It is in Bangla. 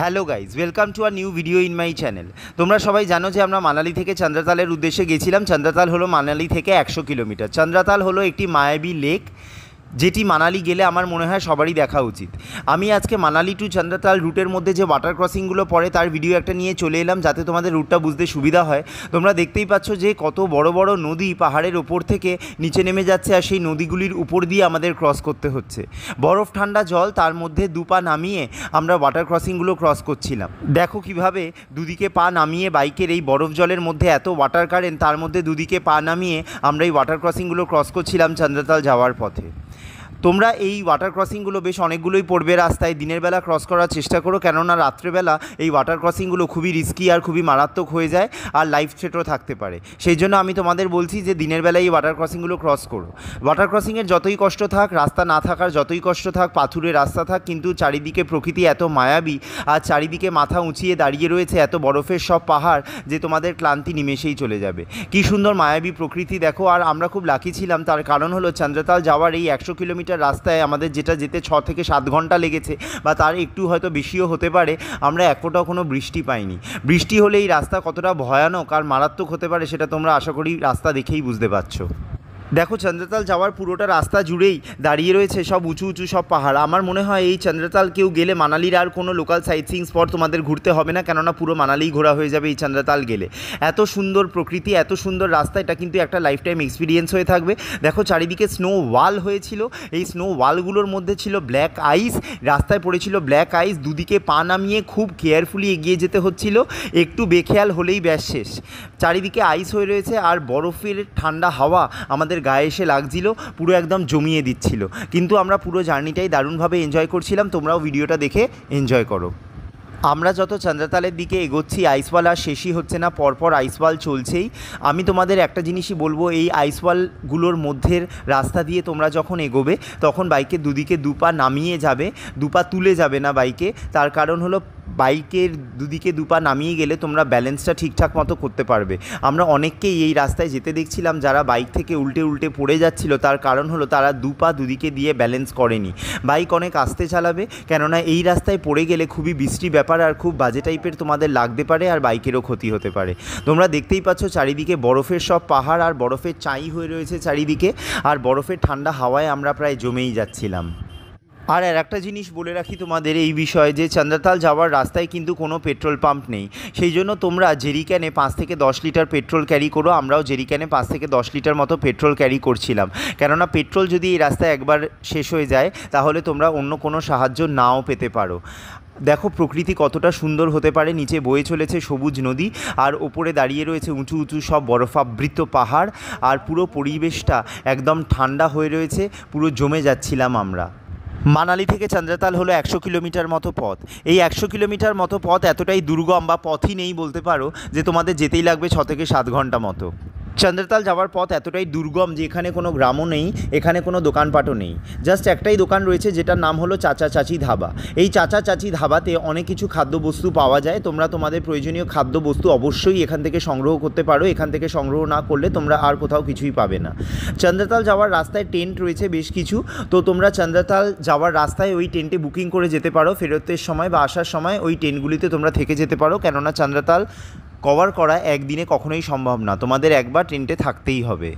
Hello guys, welcome to a new video in my channel. তোমরা সবাই জানো যে আমরা মানালি থেকে চন্দ্রতালের উদ্দেশ্যে গেছিলাম। চন্দ্রতাল হলো মানালি থেকে 100 কিলোমিটার। চন্দ্রতাল হলো একটি মায়াবী লেক, যেটি মানালি গেলে আমার মনে হয় সবারই দেখা উচিত। আমি আজকে মানালি টু চন্দ্রতাল রুটের মধ্যে যে ওয়াটার ক্রসিংগুলো পড়ে তার ভিডিও একটা নিয়ে চলে এলাম, যাতে তোমাদের রুটটা বুঝতে সুবিধা হয়। তোমরা দেখতেই পাচ্ছ যে কত বড় বড় নদী পাহাড়ের ওপর থেকে নিচে নেমে যাচ্ছে, আর সেই নদীগুলির উপর দিয়ে আমাদের ক্রস করতে হচ্ছে। বরফ ঠান্ডা জল, তার মধ্যে দু পা নামিয়ে আমরা ওয়াটার ক্রসিংগুলো ক্রস করছিলাম। দেখো কিভাবে দুদিকে পা নামিয়ে বাইকের এই বরফ জলের মধ্যে এত ওয়াটার কারেন্ট, তার মধ্যে দুদিকে পা নামিয়ে আমরা এই ওয়াটার ক্রসিংগুলো ক্রস করছিলাম চন্দ্রতাল যাওয়ার পথে। তোমরা এই ওয়াটার ক্রসিংগুলো বেশ অনেকগুলোই পড়বে রাস্তায়। দিনের বেলা ক্রস করার চেষ্টা করো, কেননা রাত্রেবেলা এই ওয়াটার ক্রসিংগুলো খুবই রিস্কি আর খুবই মারাত্মক হয়ে যায়, আর লাইফ থ্রেটও থাকতে পারে। সেই জন্য আমি তোমাদের বলছি যে দিনের বেলায় এই ওয়াটার ক্রসিংগুলো ক্রস করো। ওয়াটার ক্রসিংয়ের যতই কষ্ট থাক, রাস্তা না থাকার যতই কষ্ট থাক, পাথুরে রাস্তা থাক, কিন্তু চারিদিকে প্রকৃতি এত মায়াবী, আর চারিদিকে মাথা উঁচিয়ে দাঁড়িয়ে রয়েছে এত বরফের সব পাহাড়, যে তোমাদের ক্লান্তি নিমেষেই চলে যাবে। কী সুন্দর মায়াবী প্রকৃতি দেখো। আর আমরা খুব লাকি ছিলাম, তার কারণ হলো চন্দ্রতাল যাওয়ার এই 100 কিলোমিটার রাস্তায় আমাদের যেটা যেতে 6 থেকে 7 ঘন্টা লেগেছে, বা তার একটু হয়তো বেশিও হতে পারে, আমরা এক ফোঁটাও কোনো বৃষ্টি পাইনি। বৃষ্টি হলে এই রাস্তা কতটা ভয়ানক আর মারাত্মক হতে পারে সেটা তোমরা আশা করি রাস্তা দেখেই বুঝতে পারছো। দেখো, চন্দ্রতাল যাওয়ার পুরোটা রাস্তা জুড়েই দাঁড়িয়ে রয়েছে সব উঁচু উঁচু সব পাহাড়। আমার মনে হয় এই চন্দ্রতাল কেউ গেলে মানালির আর কোনো লোকাল সাইট সিইং স্পট তোমাদের ঘুরতে হবে না, কেননা পুরো মানালিই ঘোরা হয়ে যাবে এই চন্দ্রতাল গেলে। এত সুন্দর প্রকৃতি, এত সুন্দর রাস্তা, এটা কিন্তু একটা লাইফ টাইম এক্সপিরিয়েন্স হয়ে থাকবে। দেখো, চারিদিকে স্নো ওয়াল হয়েছিল, এই স্নো ওয়ালগুলোর মধ্যে ছিল ব্ল্যাক আইস, রাস্তায় পড়েছিল ব্ল্যাক আইস। দুদিকে পা নামিয়ে খুব কেয়ারফুলি এগিয়ে যেতে হচ্ছিল, একটু বেখেয়াল হলেই ব্যাস শেষ। চারিদিকে আইস হয়ে রয়েছে, আর বরফের ঠান্ডা হাওয়া আমাদের গায়ে এসে লাগছিল, পুরো একদম জমিয়ে দিচ্ছিল। কিন্তু আমরা পুরো জার্নিটাই দারুণভাবে এনজয় করছিলাম। তোমরাও ভিডিওটা দেখে এনজয় করো। আমরা যত চন্দ্রতালের দিকে এগোচ্ছি, আইসওয়াল আর শেষই হচ্ছে না, পরপর আইসওয়াল চলছেই। আমি তোমাদের একটা জিনিসই বলবো, এই আইসওয়ালগুলোর মধ্যের রাস্তা দিয়ে তোমরা যখন এগোবে, তখন বাইকের দুদিকে দুপা নামিয়ে যাবে, দুপা তুলে যাবে না বাইকে। তার কারণ হলো বাইকের দুদিকে দুপা নামিয়ে গেলে তোমরা ব্যালেন্সটা ঠিকঠাক মতো করতে পারবে। আমরা অনেককেই এই রাস্তায় যেতে দেখছিলাম যারা বাইক থেকে উল্টে উল্টে পড়ে যাচ্ছিল, তার কারণ হলো তারা দুপা দুদিকে দিয়ে ব্যালেন্স করেনি। বাইক অনেক আস্তে চালাবে, কেননা এই রাস্তায় পড়ে গেলে খুবই বিশ্রী ব্যাপার, আর খুব বাজে টাইপের তোমাদের লাগতে পারে, আর বাইকেরও ক্ষতি হতে পারে। তোমরা দেখতেই পাচ্ছ চারিদিকে বরফের সব পাহাড়, আর বরফের চাই হয়ে রয়েছে চারিদিকে, আর বরফের ঠান্ডা হাওয়ায় আমরা প্রায় জমেই যাচ্ছিলাম। আর একটা জিনিস বলে রাখি তোমাদের এই বিষয়ে, যে চন্দ্রতাল যাওয়ার রাস্তায় কিন্তু কোনো পেট্রোল পাম্প নেই। সেই জন্য তোমরা জেরিক্যানে 5 থেকে 10 লিটার পেট্রোল ক্যারি করো। আমরাও জেরিক্যানে 5 থেকে 10 লিটার মতো পেট্রোল ক্যারি করছিলাম, কেননা পেট্রোল যদি এই রাস্তায় একবার শেষ হয়ে যায়, তাহলে তোমরা অন্য কোনো সাহায্য নাও পেতে পারো। দেখো প্রকৃতি কতটা সুন্দর হতে পারে। নিচে বয়ে চলেছে সবুজ নদী, আর ওপরে দাঁড়িয়ে রয়েছে উঁচু উঁচু সব বরফাবৃত পাহাড়, আর পুরো পরিবেশটা একদম ঠান্ডা হয়ে রয়েছে, পুরো জমে যাচ্ছিলাম আমরা। মানালি থেকে চন্দ্রতাল হলো 100 কিলোমিটার মতো পথ। এই 100 কিলোমিটার মতো পথ এতটাই দুর্গম, বা পথই নেই বলতে পারো, যে তোমাদের যেতেই লাগবে 6 থেকে 7 ঘন্টা মতো। চন্দ্রতাল যাওয়ার পথ এতটাই দুর্গম যে এখানে কোনো গ্রামও নেই, এখানে কোনো দোকানপাটও নেই। জাস্ট একটাই দোকান রয়েছে, যেটার নাম হলো চাচা চাচি ধাবা। এই চাচা চাচি ধাবাতে অনেক কিছু খাদ্যবস্তু পাওয়া যায়। তোমরা তোমাদের প্রয়োজনীয় খাদ্যবস্তু অবশ্যই এখান থেকে সংগ্রহ করতে পারো। এখান থেকে সংগ্রহ না করলে তোমরা আর কোথাও কিছুই পাবে না। চন্দ্রতাল যাওয়ার রাস্তায় টেন্ট রয়েছে বেশ কিছু, তো তোমরা চন্দ্রতাল যাওয়ার রাস্তায় ওই টেন্টে বুকিং করে যেতে পারো। ফেরতের সময় বা আসার সময় ওই টেন্টগুলিতে তোমরা থেকে যেতে পারো, কেননা চন্দ্রতাল কভার করা একদিনে কখনোই সম্ভব না, তোমাদের একবার টেন্টে থাকতেই হবে।